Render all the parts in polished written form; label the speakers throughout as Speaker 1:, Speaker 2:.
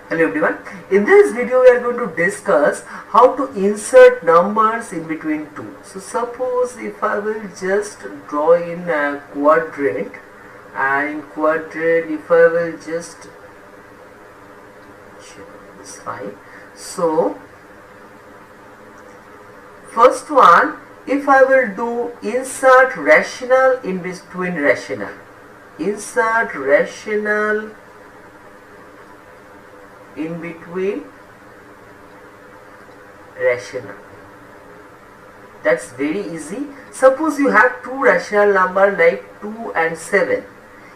Speaker 1: Hello everyone. In this video we are going to discuss how to insert numbers in between two. So suppose if I will just draw in a quadrant, and in quadrant if I will just this fine. So first one, if I will do insert rational in between rational, insert rational in between rational. That's very easy. Suppose you have two rational numbers like 2 and 7.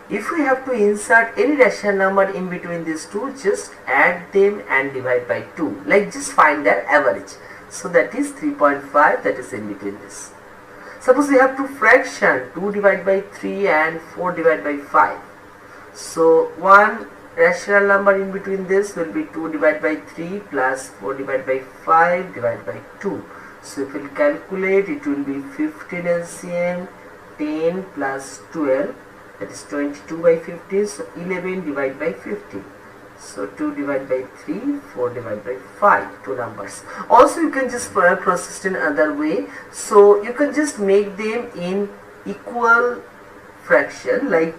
Speaker 1: If we have to insert any rational number in between these two, just add them and divide by 2. Like just find their average. So that is 3.5, that is in between this. Suppose we have two fractions, 2 divided by 3 and 4 divided by 5. So one rational number in between this will be 2 divided by 3 plus 4 divided by 5 divided by 2. So if we calculate, it will be 15 LCM, 10 plus 12, that is 22 by 15, so 11 divided by 15. So 2 divided by 3, 4 divided by 5, two numbers. Also you can just process in another way. So you can just make them in equal fraction, like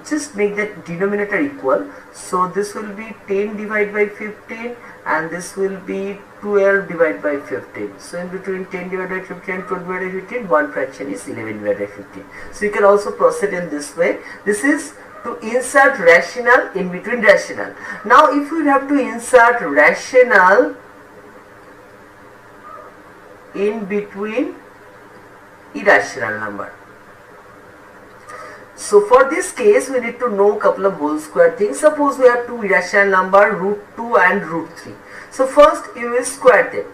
Speaker 1: just make that denominator equal. So this will be 10 divided by 15 and this will be 12 divided by 15. So in between 10 divided by 15 and 12 divided by 15, one fraction is 11 divided by 15. So you can also proceed in this way. This is to insert rational in between rational. Now if we have to insert rational in between irrational number, so for this case we need to know a couple of whole square things. Suppose we have two irrational number, root 2 and root 3. So first you will square them.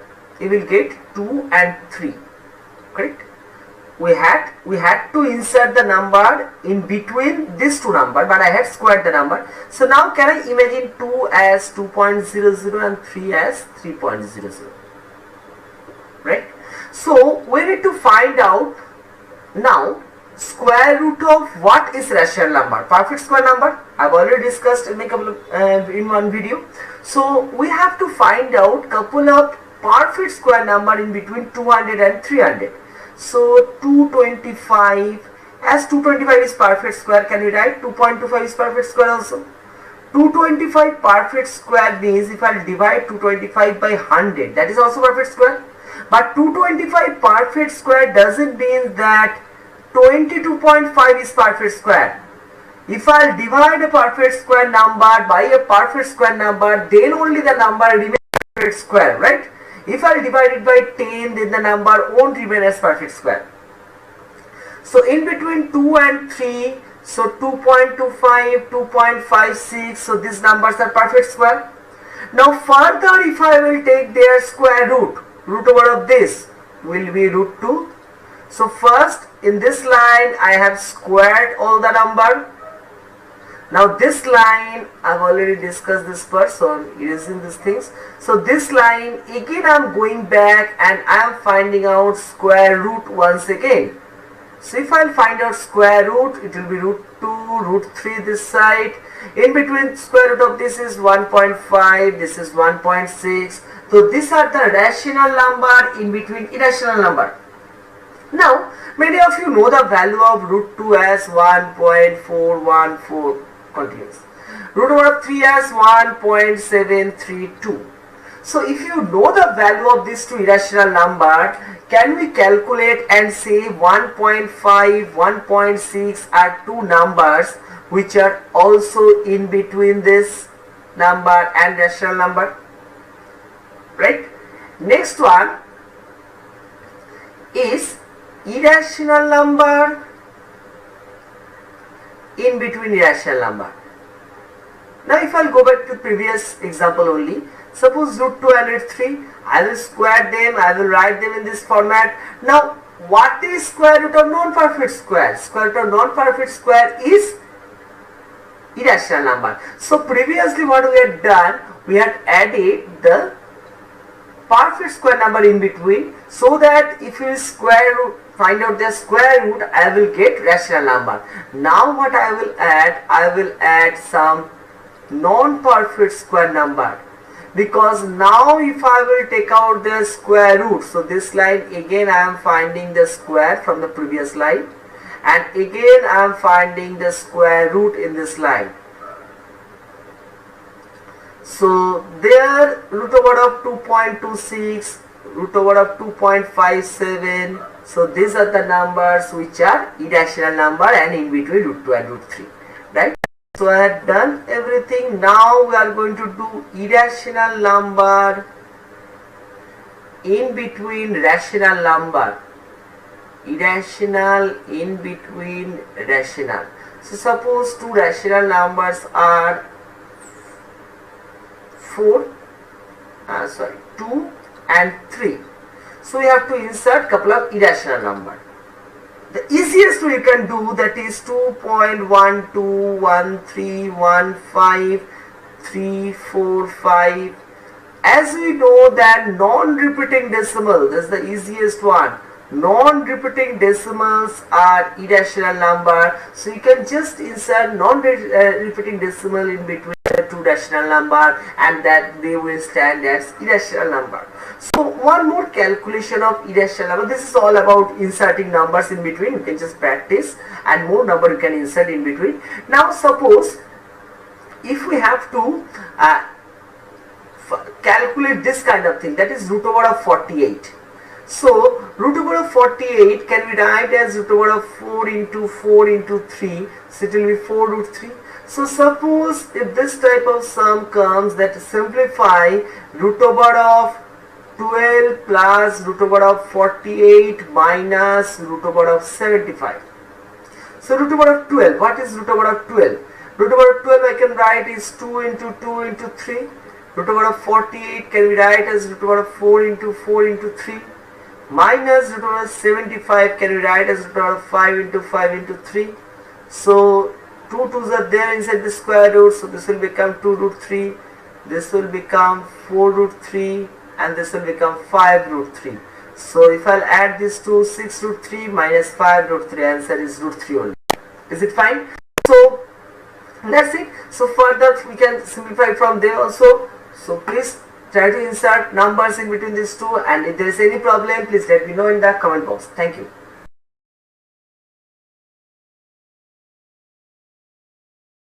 Speaker 1: You will get 2 and 3. Correct? We had to insert the number in between these two numbers, but I had squared the number. So now can I imagine 2 as 2.00 and 3 as 3.00? Right? So we need to find out now square root of what is rational number? Perfect square number. I've already discussed in a couple of in one video. So we have to find out couple of perfect square number in between 200 and 300. So 225, as 225 is perfect square, can we write 2.25 is perfect square also? 225 perfect square means if I divide 225 by 100, that is also perfect square. But 225 perfect square doesn't mean that 22.5 is perfect square. If I divide a perfect square number by a perfect square number, then only the number remains perfect square, right? If I divide it by 10, then the number won't remain as perfect square. So in between 2 and 3, so 2.25, 2.56, so these numbers are perfect square. Now further, if I will take their square root, root over of this will be root 2. So first in this line I have squared all the number. Now this line I've already discussed this part, so I'm erasing these things. So this line again I'm going back and I'm finding out square root once again. So if I'll find out square root, it will be root 2, root 3 this side. In between square root of this is 1.5, this is 1.6. So these are the rational number in between irrational number. Now, many of you know the value of root 2 as 1.414 continuous. Root over 3 as 1.732. So, if you know the value of these two irrational number, can we calculate and say 1.5, 1.6 are two numbers which are also in between this number and rational number? Right? Next one is irrational number in between irrational number. Now if I'll go back to previous example only, suppose root 2 and root 3, I will square them, I will write them in this format. Now what is square root of non-perfect square? Square root of non-perfect square is irrational number. So previously what we had done, we had added the perfect square number in between, so that if you square root, find out the square root, I will get rational number. Now what I will add some non-perfect square number, because now if I will take out the square root, so this line again I am finding the square from the previous line, and again I am finding the square root in this line. So there root over of 2.26, root over of 2.57, so these are the numbers which are irrational number and in between root 2 and root 3, right? So I have done everything. Now we are going to do irrational number in between rational number. Irrational in between rational. So suppose two rational numbers are 2 and 3. So we have to insert couple of irrational number. The easiest way you can do that is 2.1213153445. As we know that non-repeating decimal, this is the easiest one. Non-repeating decimals are irrational number, so you can just insert non-repeating decimal in between the two rational number, and that they will stand as irrational number. So one more calculation of irrational number. This is all about inserting numbers in between. You can just practice, and more number you can insert in between. Now suppose if we have to calculate this kind of thing, that is root over of 48. So root over of 48 can be write as root over of 4 into 4 into 3, so it will be 4 root 3. So suppose if this type of sum comes, that simplify root over of 12 plus root over of 48 minus root over of 75. So root over of 12, what is root over of 12? Root over of 12 I can write is 2 into 2 into 3. Root over of 48 can be write as root over of 4 into 4 into 3. Minus root over of 75 can be write as root over of 5 into 5 into 3. So 2 2's are there inside the square root, so this will become 2 root 3, this will become 4 root 3, and this will become 5 root 3. So if I'll add this to 6 root 3 minus 5 root 3, answer is root 3 only. Is it fine? So that's it. So further we can simplify from there also. So please try to insert numbers in between these two, and if there is any problem, please let me know in the comment box. Thank you.